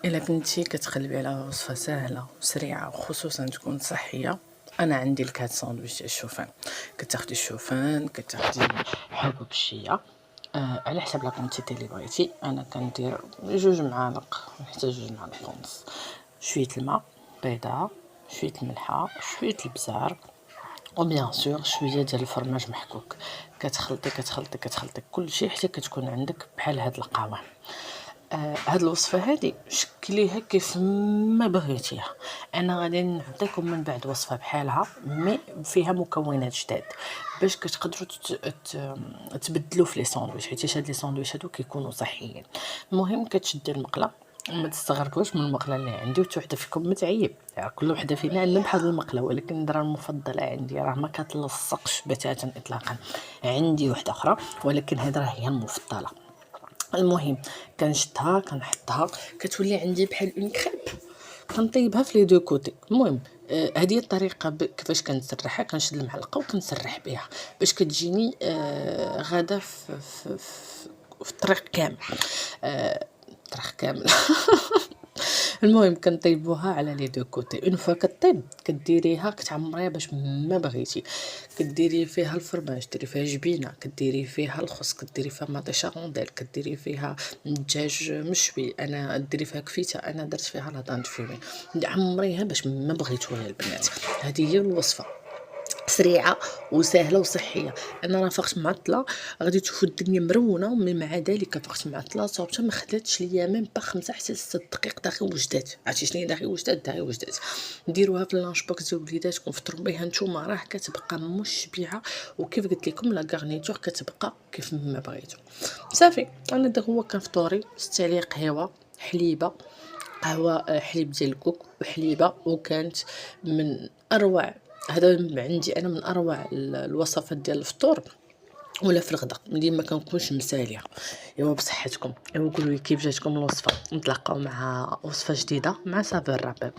الا كنتي كتقلبي على وصفه سهله وسريعه وخصوصا تكون صحيه، انا عندي لك هاد ساندويتش الشوفان. كتاخدي الشوفان، كتاخدي حبوب الشيا على حسب لا كونتيتي اللي بغيتي. انا كندير 2 معالق حتى 2 معالق ونص، شويه الماء، بيضه، شويه الملحه، شويه البزار، وبيان سور شويه ديال الفرماج محكوك. كتخلطي كتخلطي كتخلطي كلشي حتى كتكون عندك بحال هاد القوام. هاد الوصفه هادي شكليها كيف ما بغيتيها. انا غادي نعطيكم من بعد وصفه بحالها مي فيها مكونات جداد باش كتقدروا تبدلوا في لي ساندويتش، حيت هاد لي ساندويتش هادو كيكونوا صحيين. المهم كتشدي المقله، ما تستغرقوش من المقله اللي عندي، وحتى وحده فيكم متعيب، يعني كل وحده فينا عندنا بحال المقله، ولكن الدرا المفضله عندي راه ما كتلصقش بتاتا اطلاقا. عندي وحده اخرى ولكن هذه راه هي المفضله. المهم كنشدها كنحطها كتولي عندي بحال اون كريب، كنطيبها في لي دو كوتي. المهم هذه هي الطريقه كيفاش كنسرحها. كنشد المعلقه وكنسرح بها باش كتجيني غاده في الطريق كامل. الطريق كامل. المهم كنطيبوها على لي دو كوتي. اون فوا كطيب كديريها كتعمريها باش ما بغيتي، كديري فيها الفرماج، ديري فيها جبينه، كديري فيها الخس، كديري فيها مطيشه رونديل، كديري فيها دجاج مشوي، انا ديري فيها كفيته، انا درت فيها لا طانت فيمي. عمريها باش ما بغيتوها البنات. هذه هي الوصفه، سريعه وسهله وصحيه. انا راه فقت معطله، غادي تشوفوا الدنيا مرونه، ومن مع ذلك فقت معطله صوبتها ما خداتش ليا ميم با 5 حتى 6 دقائق داغي وجدات. عرفتي شنو هي داغي وجدات؟ داغي وجدات. ديروها في اللانش بوكس ديال وليداتكم، فطروا بها نتوما، راه كتبقى مشبعه، وكيف قلت لكم لا غارنيتور كتبقى كيف ما بغيتو. صافي انا دا هو كان فطوري. ست عليه قهوه، حليبه، قهوه حليب ديال الكوك وحليبه، وكانت من اروع، هذا عندي انا من اروع الوصفات ديال الفطور ولا في الغداء. ديما كنكونش مساليه. ايوا بصحتكم. ايوا قولوا لي كيف جاتكم الوصفه. نتلاقاو مع وصفه جديده مع صابر الرباب.